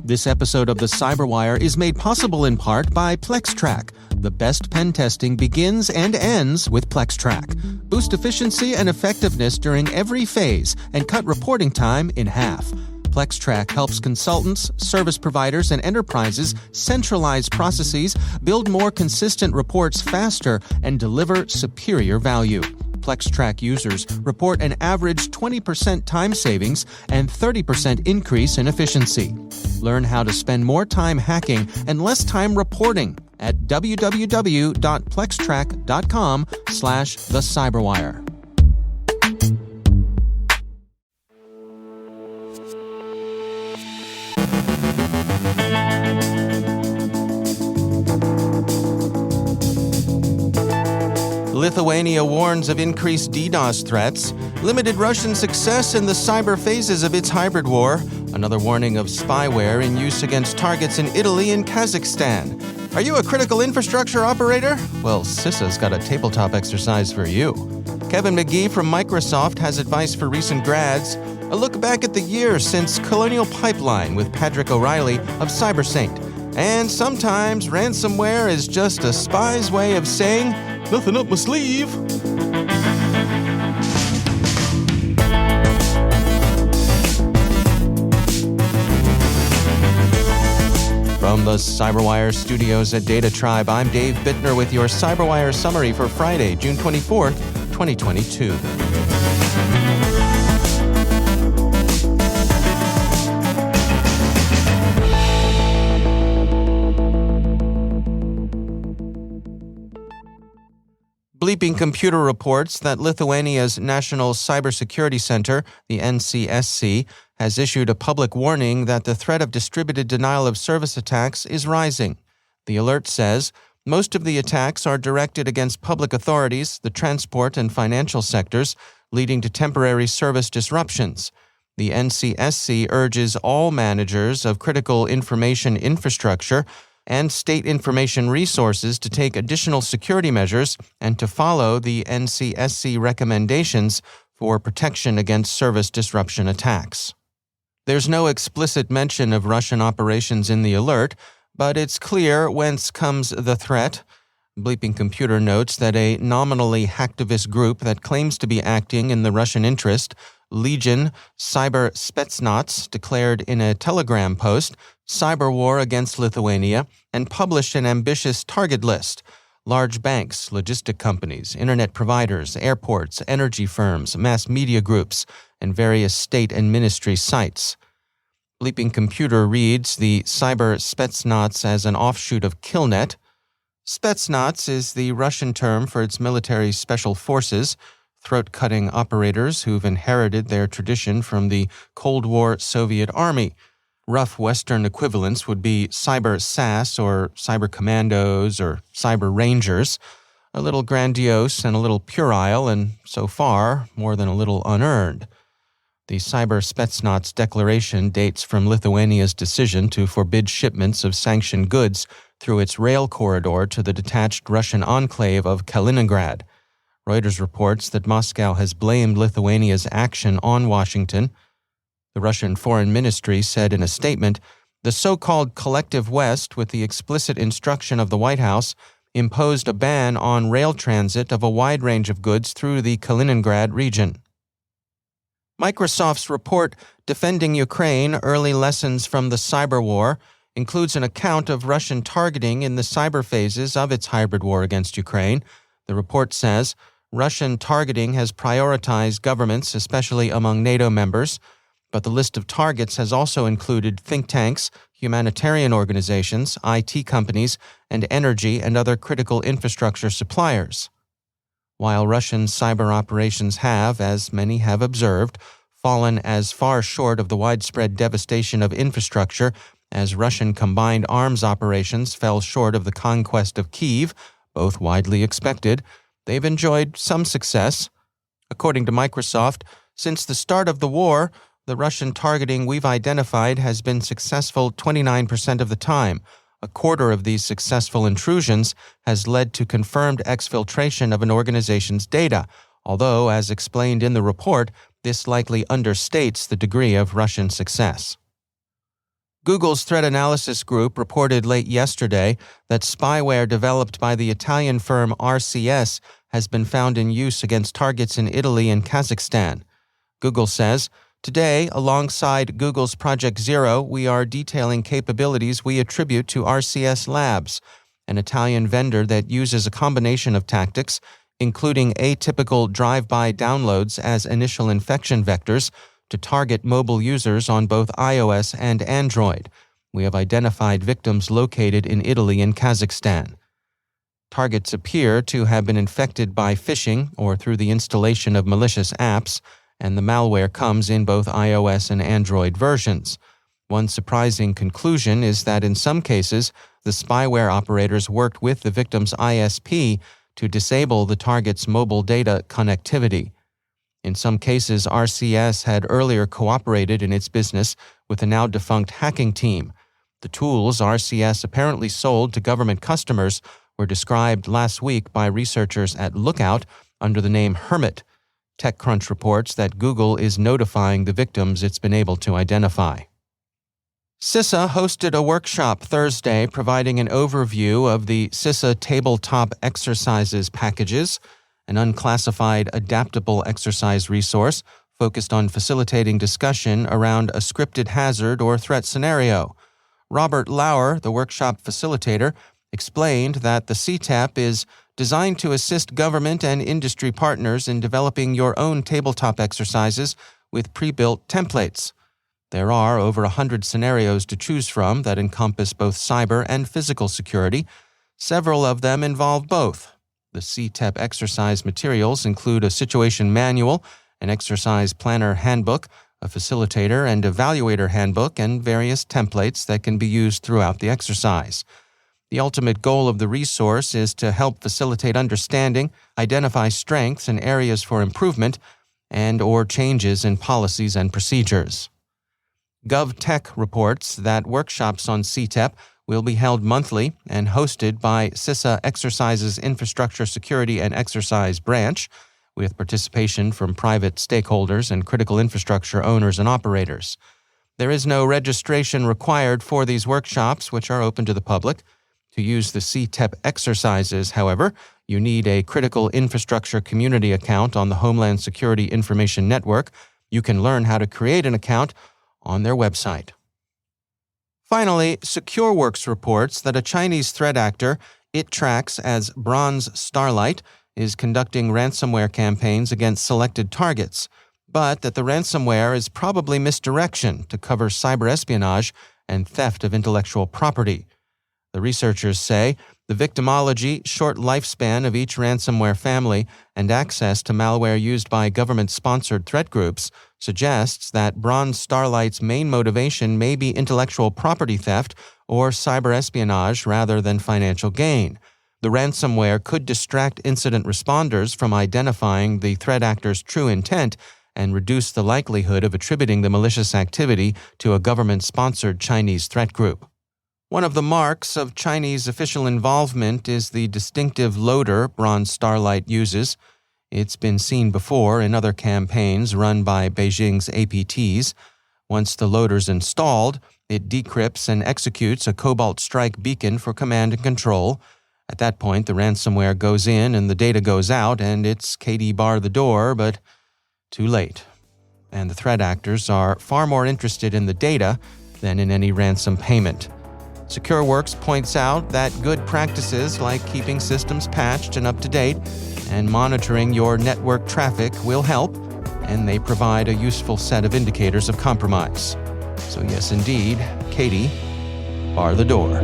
This episode of the CyberWire is made possible in part by PlexTrack. The best pen testing begins and ends with PlexTrack. Boost efficiency and effectiveness during every phase and cut reporting time in half. PlexTrack helps consultants, service providers, and enterprises centralize processes, build more consistent reports faster, and deliver superior value. PlexTrack users report an average 20% time savings and 30% increase in efficiency. Learn how to spend more time hacking and less time reporting at www.plextrack.com/thecyberwire. Lithuania warns of increased DDoS threats, limited Russian success in the cyber phases of its hybrid war, another warning of spyware in use against targets in Italy and Kazakhstan. Are you a critical infrastructure operator? Well, CISA's got a tabletop exercise for you. Kevin Magee from Microsoft has advice for recent grads, a look back at the year since Colonial Pipeline with Padraic O'Reilly of CyberSaint. And sometimes ransomware is just a spy's way of saying, nothing up my sleeve. From the CyberWire studios at Data Tribe, I'm Dave Bittner with your CyberWire summary for Friday, June 24th, 2022. BleepingComputer reports that Lithuania's National Cybersecurity Center, the NKSC, has issued a public warning that the threat of distributed denial-of-service attacks is rising. The alert says, most of the attacks are directed against public authorities, the transport and financial sectors, leading to temporary service disruptions. The NKSC urges all managers of critical information infrastructure and state information resources to take additional security measures and to follow the NKSC recommendations for protection against service disruption attacks. There's no explicit mention of Russian operations in the alert, but it's clear whence comes the threat. BleepingComputer notes that a nominally hacktivist group that claims to be acting in the Russian interest, Legion Cyber Spetsnaz, declared in a Telegram post cyber war against Lithuania and published an ambitious target list. Large banks, logistic companies, internet providers, airports, energy firms, mass media groups, and various state and ministry sites. BleepingComputer reads the Cyber Spetsnaz as an offshoot of Killnet. Spetsnaz is the Russian term for its military special forces, throat-cutting operators who've inherited their tradition from the Cold War Soviet Army. Rough Western equivalents would be Cyber SAS or Cyber Commandos or Cyber Rangers, a little grandiose and a little puerile, and so far, more than a little unearned. The Cyber Spetsnaz declaration dates from Lithuania's decision to forbid shipments of sanctioned goods through its rail corridor to the detached Russian enclave of Kaliningrad. Reuters reports that Moscow has blamed Lithuania's action on Washington. The Russian Foreign Ministry said in a statement, the so-called Collective West, with the explicit instruction of the White House, imposed a ban on rail transit of a wide range of goods through the Kaliningrad region. Microsoft's report, Defending Ukraine, Early Lessons from the Cyber War, includes an account of Russian targeting in the cyber phases of its hybrid war against Ukraine. The report says, Russian targeting has prioritized governments, especially among NATO members, but the list of targets has also included think tanks, humanitarian organizations, IT companies, and energy and other critical infrastructure suppliers. While Russian cyber operations have, as many have observed, fallen as far short of the widespread devastation of infrastructure as Russian combined arms operations fell short of the conquest of Kyiv, both widely expected, they've enjoyed some success. According to Microsoft, since the start of the war, the Russian targeting we've identified has been successful 29% of the time. A quarter of these successful intrusions has led to confirmed exfiltration of an organization's data, although, as explained in the report, this likely understates the degree of Russian success. Google's threat analysis group reported late yesterday that spyware developed by the Italian firm RCS has been found in use against targets in Italy and Kazakhstan. Google says, "Today, alongside Google's Project Zero, we are detailing capabilities we attribute to RCS Labs, an Italian vendor that uses a combination of tactics, including atypical drive-by downloads as initial infection vectors, to target mobile users on both iOS and Android. We have identified victims located in Italy and Kazakhstan." Targets appear to have been infected by phishing or through the installation of malicious apps, and the malware comes in both iOS and Android versions. One surprising conclusion is that in some cases, the spyware operators worked with the victim's ISP to disable the target's mobile data connectivity. In some cases, RCS had earlier cooperated in its business with the now-defunct hacking team. The tools RCS apparently sold to government customers were described last week by researchers at Lookout under the name Hermit. TechCrunch reports that Google is notifying the victims it's been able to identify. CISA hosted a workshop Thursday providing an overview of the CISA tabletop exercises packages, an unclassified adaptable exercise resource focused on facilitating discussion around a scripted hazard or threat scenario. Robert Lauer, the workshop facilitator, explained that the CTEP is designed to assist government and industry partners in developing your own tabletop exercises with pre-built templates. There are over 100 scenarios to choose from that encompass both cyber and physical security. Several of them involve both. The CTEP exercise materials include a situation manual, an exercise planner handbook, a facilitator and evaluator handbook, and various templates that can be used throughout the exercise. The ultimate goal of the resource is to help facilitate understanding, identify strengths and areas for improvement, and/or changes in policies and procedures. GovTech reports that workshops on CTEP will be held monthly and hosted by CISA Exercises Infrastructure Security and Exercise Branch, with participation from private stakeholders and critical infrastructure owners and operators. There is no registration required for these workshops, which are open to the public. To use the CTEP exercises, however, you need a critical infrastructure community account on the Homeland Security Information Network. You can learn how to create an account on their website. Finally, SecureWorks reports that a Chinese threat actor it tracks as Bronze Starlight is conducting ransomware campaigns against selected targets, but that the ransomware is probably misdirection to cover cyber espionage and theft of intellectual property. The researchers say the victimology, short lifespan of each ransomware family, and access to malware used by government-sponsored threat groups suggests that Bronze Starlight's main motivation may be intellectual property theft or cyber espionage rather than financial gain. The ransomware could distract incident responders from identifying the threat actor's true intent and reduce the likelihood of attributing the malicious activity to a government-sponsored Chinese threat group. One of the marks of Chinese official involvement is the distinctive loader Bronze Starlight uses. It's been seen before in other campaigns run by Beijing's APTs. Once the loader's installed, it decrypts and executes a Cobalt Strike beacon for command and control. At that point, the ransomware goes in and the data goes out, and it's KD bar the door, but too late. And the threat actors are far more interested in the data than in any ransom payment. SecureWorks points out that good practices like keeping systems patched and up to date and monitoring your network traffic will help, and they provide a useful set of indicators of compromise. So yes, indeed, Katie, bar the door.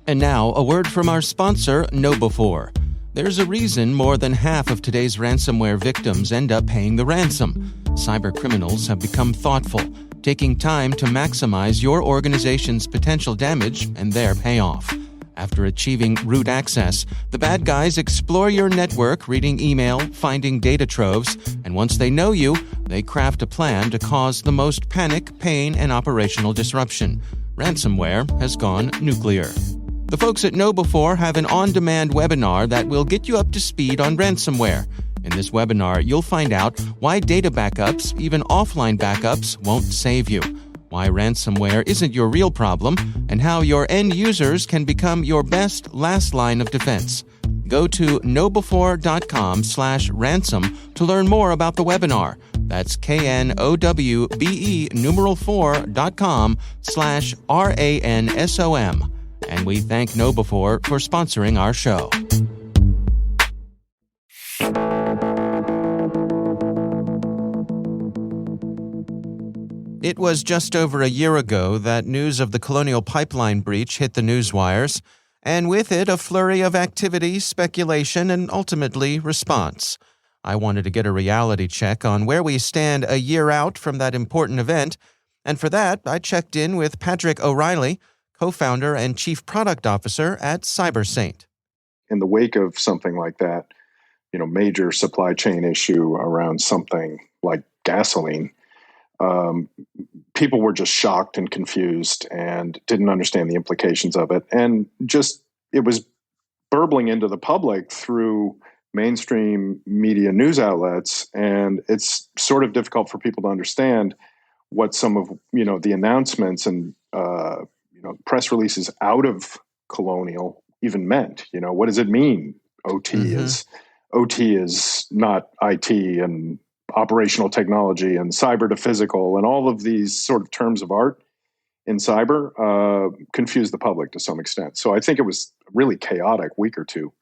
And now, a word from our sponsor, KnowBe4. There's a reason more than half of today's ransomware victims end up paying the ransom. Cybercriminals have become thoughtful, taking time to maximize your organization's potential damage and their payoff. After achieving root access, the bad guys explore your network, reading email, finding data troves, and once they know you, they craft a plan to cause the most panic, pain, and operational disruption. Ransomware has gone nuclear. The folks at KnowBe4 have an on-demand webinar that will get you up to speed on ransomware. In this webinar, you'll find out why data backups, even offline backups, won't save you, why ransomware isn't your real problem, and how your end users can become your best last line of defense. Go to knowbefore.com/ransom to learn more about the webinar. That's knowbe4.com/ransom. And we thank KnowBefore for sponsoring our show. It was just over a year ago that news of the Colonial Pipeline breach hit the newswires, and with it a flurry of activity, speculation, and ultimately response. I wanted to get a reality check on where we stand a year out from that important event, and for that I checked in with Padraic O'Reilly, co-founder and chief product officer at CyberSaint. In the wake of something like that, major supply chain issue around something like gasoline, people were just shocked and confused and didn't understand the implications of it. And it was burbling into the public through mainstream media news outlets. And it's sort of difficult for people to understand what some of, the announcements and, press releases out of Colonial even meant. What does it mean? OT is not IT, and operational technology and cyber to physical, and all of these sort of terms of art in cyber confused the public to some extent. So I think it was a really chaotic week or two.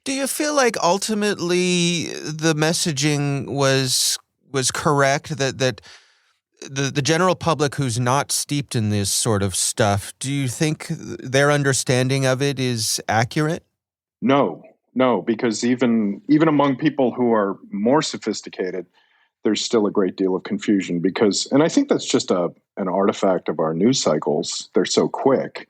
Do you feel like ultimately the messaging was correct, that the general public who's not steeped in this sort of stuff, do you think their understanding of it is accurate? No, because even among people who are more sophisticated, there's still a great deal of confusion and I think that's just an artifact of our news cycles. They're so quick.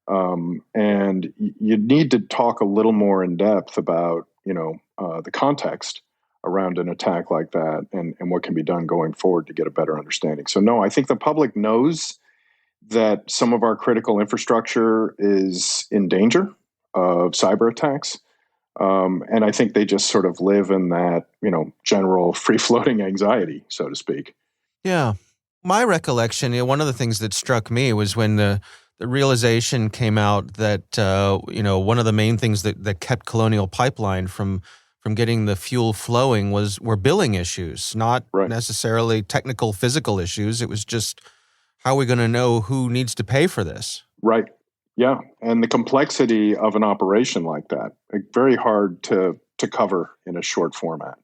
And you need to talk a little more in depth about, the context around an attack like that and what can be done going forward to get a better understanding. So no, I think the public knows that some of our critical infrastructure is in danger of cyber attacks. And I think they just sort of live in that, general free-floating anxiety, so to speak. Yeah. My recollection, one of the things that struck me was when the realization came out that, one of the main things that kept Colonial Pipeline from getting the fuel flowing were billing issues, not necessarily technical, physical issues. It was just, how are we going to know who needs to pay for this? Right. Yeah, and the complexity of an operation like that, very hard to cover in a short format.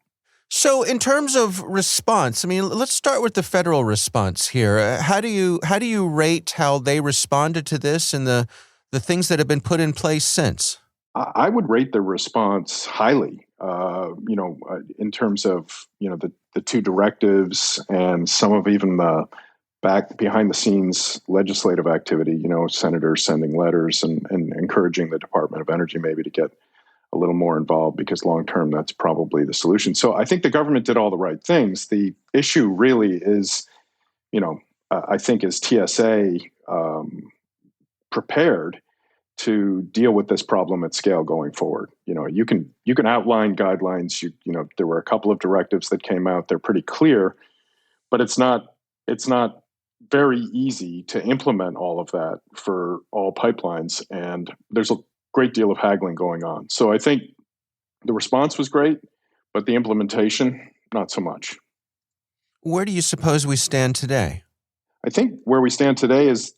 So in terms of response, let's start with the federal response here. How do you rate how they responded to this and the things that have been put in place since? I would rate the response highly, in terms of, the two directives and some of even the back behind the scenes legislative activity, senators sending letters and encouraging the Department of Energy maybe to get a little more involved, because long term, that's probably the solution. So I think the government did all the right things. The issue really is, I think is TSA prepared to deal with this problem at scale going forward. You can outline guidelines. There were a couple of directives that came out. They're pretty clear, but it's not very easy to implement all of that for all pipelines, and there's a great deal of haggling going on. So I think the response was great, but the implementation, not so much. Where do you suppose we stand today? I think where we stand today is,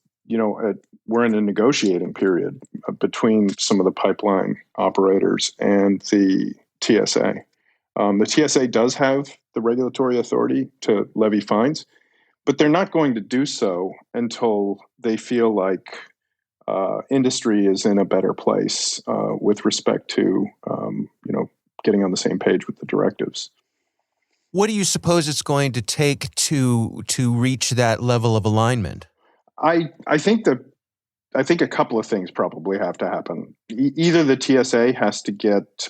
we're in a negotiating period between some of the pipeline operators and the TSA. The TSA does have the regulatory authority to levy fines, but they're not going to do so until they feel like industry is in a better place with respect to, getting on the same page with the directives. What do you suppose it's going to take to reach that level of alignment? I think a couple of things probably have to happen. Either the TSA has to get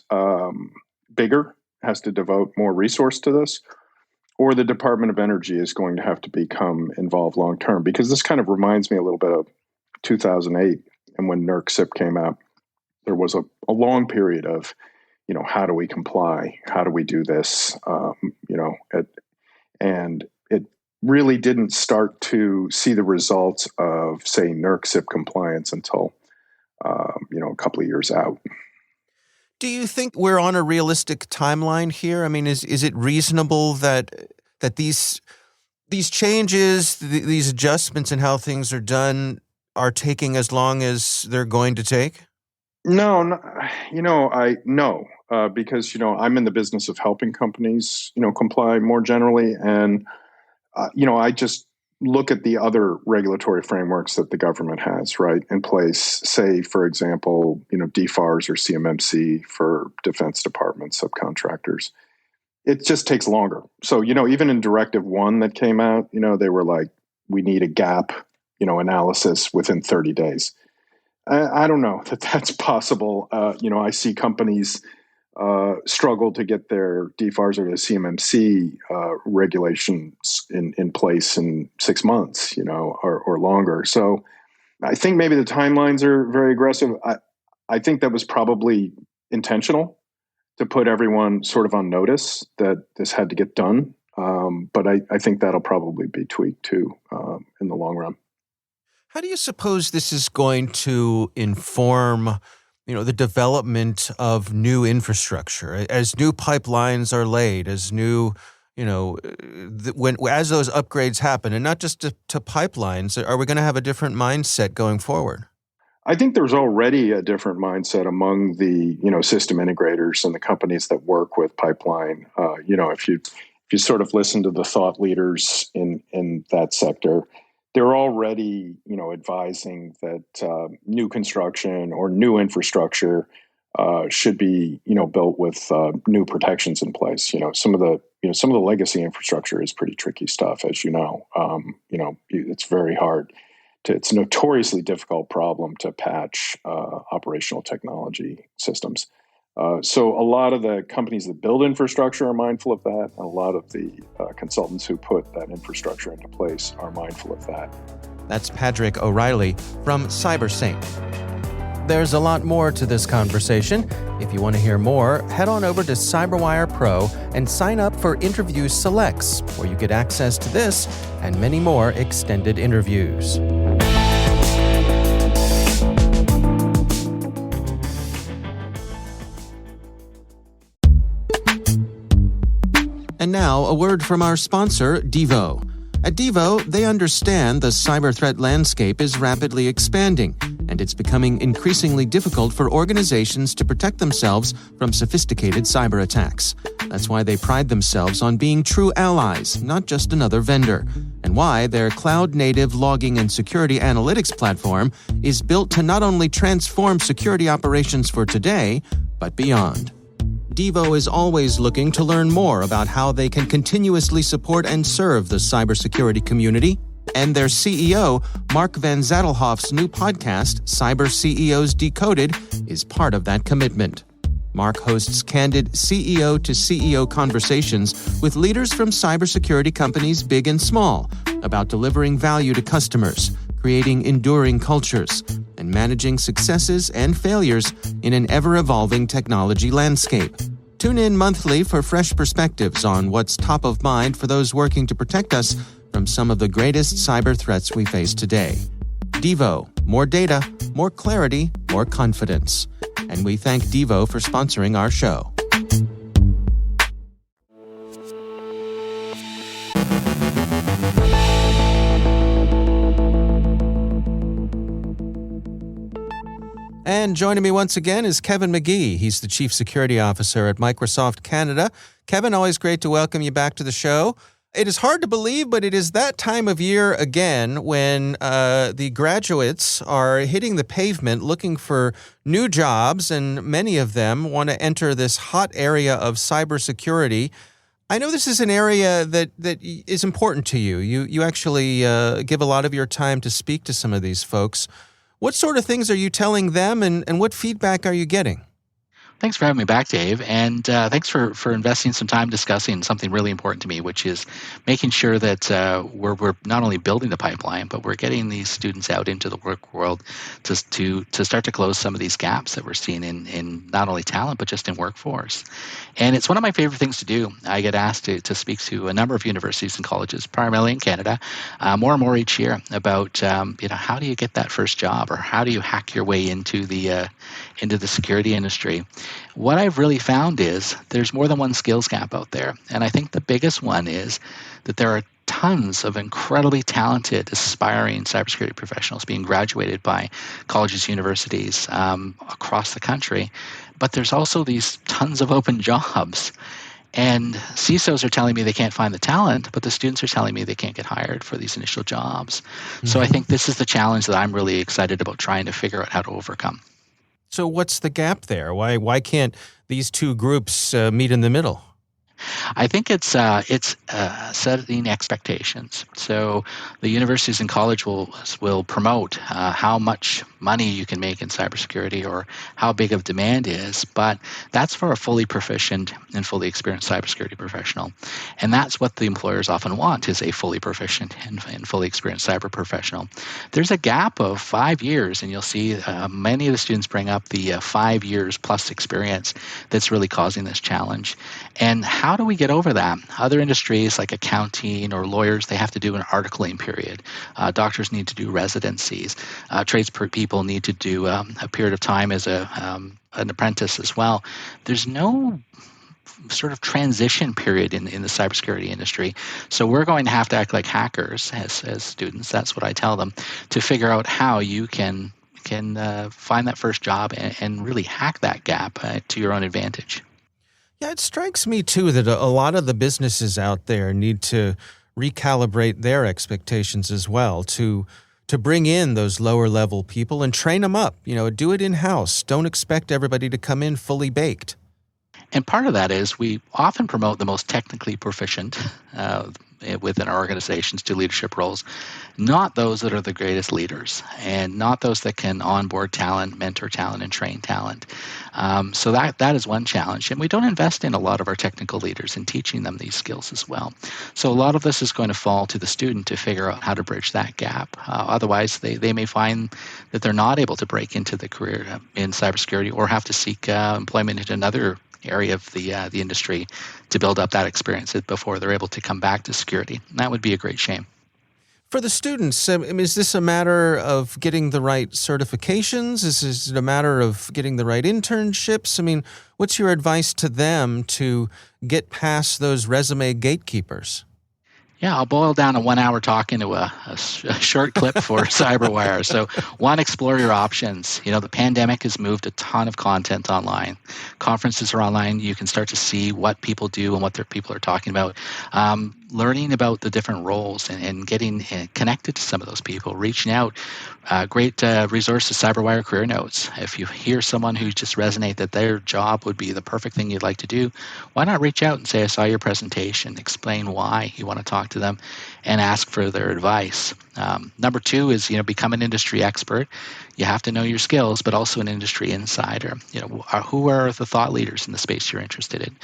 bigger, has to devote more resource to this, or the Department of Energy is going to have to become involved long term, because this kind of reminds me a little bit of 2008 and when NERC-CIP came out. There was a long period of how do we comply? How do we do this? And it really didn't start to see the results of, say, NERC-CIP compliance until, a couple of years out. Do you think we're on a realistic timeline here? I mean, is it reasonable that these changes, these adjustments in how things are done are taking as long as they're going to take? No, because I'm in the business of helping companies, comply more generally, and I just look at the other regulatory frameworks that the government has right in place. Say, for example, DFARS or CMMC for Defense Department subcontractors. It just takes longer. So even in Directive 1 that came out, they were like, we need a gap, analysis within 30 days. I don't know that that's possible. I see companies struggle to get their DFARS or the CMMC regulations in place in 6 months, or longer. So I think maybe the timelines are very aggressive. I think that was probably intentional to put everyone sort of on notice that this had to get done. But I think that'll probably be tweaked too in the long run. How do you suppose this is going to inform, the development of new infrastructure as new pipelines are laid, as new, as those upgrades happen, and not just to pipelines? Are we going to have a different mindset going forward? I think there's already a different mindset among the, system integrators and the companies that work with pipeline. If you sort of listen to the thought leaders in that sector, they're already, advising that new construction or new infrastructure should be, built with new protections in place. Some of the legacy infrastructure is pretty tricky stuff, as you know. It's very hard. It's a notoriously difficult problem to patch operational technology systems. So a lot of the companies that build infrastructure are mindful of that. And a lot of the consultants who put that infrastructure into place are mindful of that. That's Padraic O'Reilly from CyberSaint. There's a lot more to this conversation. If you want to hear more, head on over to CyberWire Pro and sign up for Interview Selects, where you get access to this and many more extended interviews. And now, a word from our sponsor, Devo. At Devo, they understand the cyber threat landscape is rapidly expanding, and it's becoming increasingly difficult for organizations to protect themselves from sophisticated cyber attacks. That's why they pride themselves on being true allies, not just another vendor, and why their cloud-native logging and security analytics platform is built to not only transform security operations for today, but beyond. Devo is always looking to learn more about how they can continuously support and serve the cybersecurity community, and their CEO, Mark Van Zadelhoff's new podcast, Cyber CEOs Decoded, is part of that commitment. Mark hosts candid CEO-to-CEO conversations with leaders from cybersecurity companies big and small about delivering value to customers, creating enduring cultures, and managing successes and failures in an ever-evolving technology landscape. Tune in monthly for fresh perspectives on what's top of mind for those working to protect us from some of the greatest cyber threats we face today. Devo, more data, more clarity, more confidence. And we thank Devo for sponsoring our show. And joining me once again is Kevin Magee. He's the Chief Security Officer at Microsoft Canada. Kevin, always great to welcome you back to the show. It is hard to believe, but it is that time of year again when the graduates are hitting the pavement looking for new jobs, and many of them want to enter this hot area of cybersecurity. I know this is an area that is important to you. You actually give a lot of your time to speak to some of these folks. What sort of things are you telling them, and what feedback are you getting? Thanks for having me back, Dave, and thanks for investing some time discussing something really important to me, which is making sure that we're not only building the pipeline, but we're getting these students out into the work world to start to close some of these gaps that we're seeing in not only talent, but just in workforce. And it's one of my favorite things to do. I get asked to speak to a number of universities and colleges, primarily in Canada, more and more each year about how do you get that first job, or how do you hack your way into the security industry. What I've really found is there's more than one skills gap out there. And I think the biggest one is that there are tons of incredibly talented, aspiring cybersecurity professionals being graduated by colleges, universities across the country. But there's also these tons of open jobs. And CISOs are telling me they can't find the talent, but the students are telling me they can't get hired for these initial jobs. Mm-hmm. So I think this is the challenge that I'm really excited about trying to figure out how to overcome. So what's the gap there? Why can't these two groups meet in the middle? I think it's setting expectations. So the universities and college will promote how much money you can make in cybersecurity or how big of demand is, but that's for a fully proficient and fully experienced cybersecurity professional. And that's what the employers often want, is a fully proficient and fully experienced cyber professional. There's a gap of 5 years, and you'll see many of the students bring up the 5 years plus experience that's really causing this challenge. And how do we get over that? Other industries like accounting or lawyers, they have to do an articling period. Doctors need to do residencies. Tradespeople need to do a period of time as an apprentice as well. There's no sort of transition period in the cybersecurity industry. So we're going to have to act like hackers as students. That's what I tell them, to figure out how you can find that first job and really hack that gap to your own advantage. Yeah, it strikes me, too, that a lot of the businesses out there need to recalibrate their expectations as well to bring in those lower-level people and train them up. Do it in-house. Don't expect everybody to come in fully baked. And part of that is we often promote the most technically proficient within our organizations to leadership roles, not those that are the greatest leaders, and not those that can onboard talent, mentor talent, and train talent. So that is one challenge. And we don't invest in a lot of our technical leaders in teaching them these skills as well. So a lot of this is going to fall to the student to figure out how to bridge that gap. Otherwise, they may find that they're not able to break into the career in cybersecurity or have to seek employment in another area of the industry to build up that experience before they're able to come back to security. And that would be a great shame. For the students, is this a matter of getting the right certifications? Is it a matter of getting the right internships? What's your advice to them to get past those resume gatekeepers? Yeah, I'll boil down a 1 hour talk into a short clip for CyberWire. So one, explore your options. The pandemic has moved a ton of content online. Conferences are online. You can start to see what people do and what their people are talking about. Learning about the different roles and getting connected to some of those people, reaching out. Great resource is CyberWire Career Notes. If you hear someone who just resonates that their job would be the perfect thing you'd like to do, why not reach out and say, I saw your presentation, explain why you want to talk to them, and ask for their advice. Number two is, become an industry expert. You have to know your skills, but also an industry insider. Who are the thought leaders in the space you're interested in?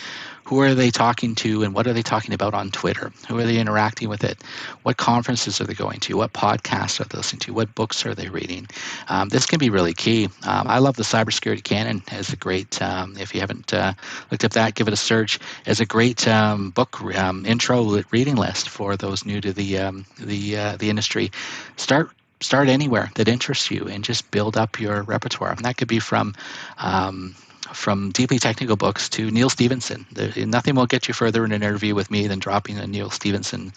Who are they talking to, and what are they talking about on Twitter? Who are they interacting with it? What conferences are they going to? What podcasts are they listening to? What books are they reading? This can be really key. I love the Cybersecurity Canon as a great, if you haven't looked up that, give it a search, as a great book intro reading list for those new to the industry. Start anywhere that interests you and just build up your repertoire. And that could be from deeply technical books to Neil Stephenson. Nothing will get you further in an interview with me than dropping a Neil Stephenson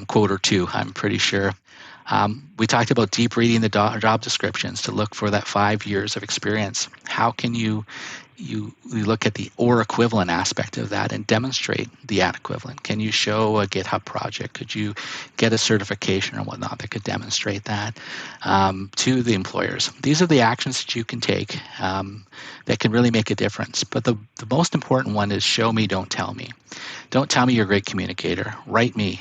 quote or two, I'm pretty sure. We talked about deep reading the job descriptions to look for that 5 years of experience. How can you look at the or equivalent aspect of that and demonstrate the at equivalent? Can you show a GitHub project? Could you get a certification or whatnot that could demonstrate that to the employers? These are the actions that you can take that can really make a difference. But the most important one is show me, don't tell me. Don't tell me you're a great communicator. Write me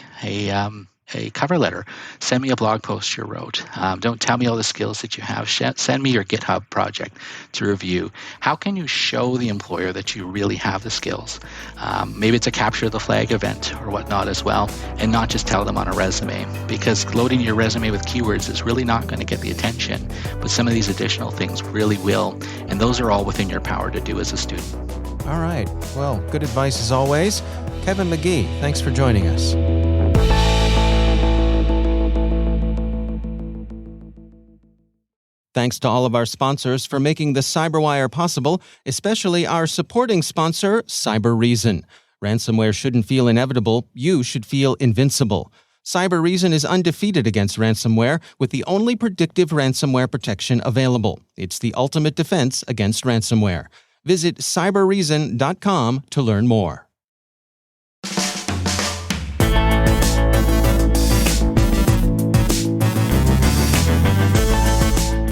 a cover letter. Send me a blog post you wrote. Don't tell me all the skills that you have. Send me your GitHub project to review. How can you show the employer that you really have the skills? Maybe it's a capture the flag event or whatnot as well, and not just tell them on a resume, because loading your resume with keywords is really not going to get the attention, but some of these additional things really will, and those are all within your power to do as a student. All right. Well, good advice as always. Kevin Magee, thanks for joining us. Thanks to all of our sponsors for making the CyberWire possible, especially our supporting sponsor, CyberReason. Ransomware shouldn't feel inevitable. You should feel invincible. CyberReason is undefeated against ransomware with the only predictive ransomware protection available. It's the ultimate defense against ransomware. Visit cyberreason.com to learn more.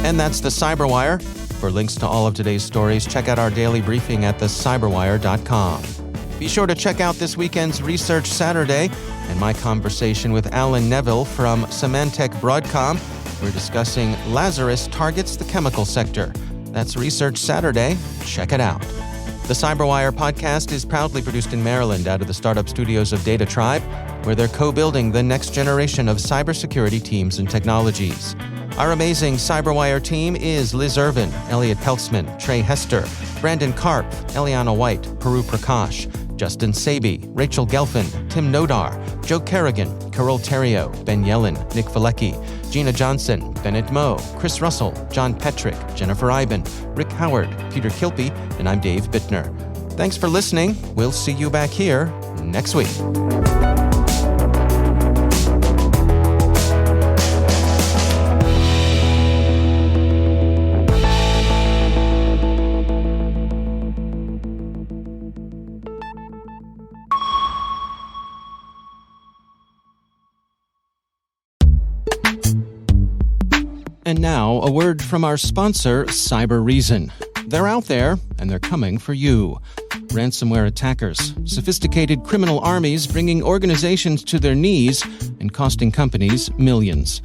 And that's the CyberWire. For links to all of today's stories, check out our daily briefing at thecyberwire.com. Be sure to check out this weekend's Research Saturday and my conversation with Alan Neville from Symantec Broadcom. We're discussing Lazarus targets the chemical sector. That's Research Saturday. Check it out. The CyberWire podcast is proudly produced in Maryland out of the startup studios of Data Tribe, where they're co-building the next generation of cybersecurity teams and technologies. Our amazing CyberWire team is Liz Irvin, Elliot Peltzman, Trey Hester, Brandon Karp, Eliana White, Peru Prakash, Justin Sabi, Rachel Gelfin, Tim Nodar, Joe Kerrigan, Carol Terrio, Ben Yellen, Nick Valecki, Gina Johnson, Bennett Moe, Chris Russell, John Petrick, Jennifer Iben, Rick Howard, Peter Kilpie, and I'm Dave Bittner. Thanks for listening. We'll see you back here next week. And now, a word from our sponsor, CyberReason. They're out there, and they're coming for you. Ransomware attackers, sophisticated criminal armies bringing organizations to their knees and costing companies millions.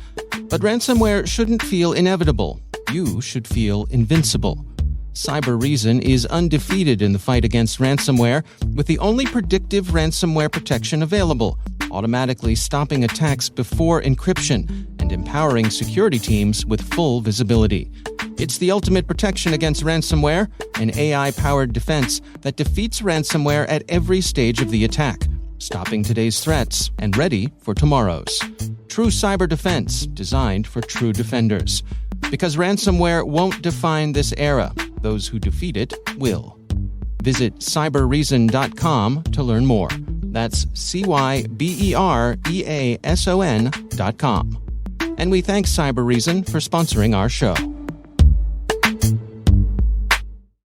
But ransomware shouldn't feel inevitable. You should feel invincible. CyberReason is undefeated in the fight against ransomware with the only predictive ransomware protection available, automatically stopping attacks before encryption and empowering security teams with full visibility. It's the ultimate protection against ransomware, an AI-powered defense that defeats ransomware at every stage of the attack, stopping today's threats and ready for tomorrow's. True cyber defense designed for true defenders. Because ransomware won't define this era, those who defeat it will. Visit cyberreason.com to learn more. That's CYBEREASON.com. And we thank CyberReason for sponsoring our show.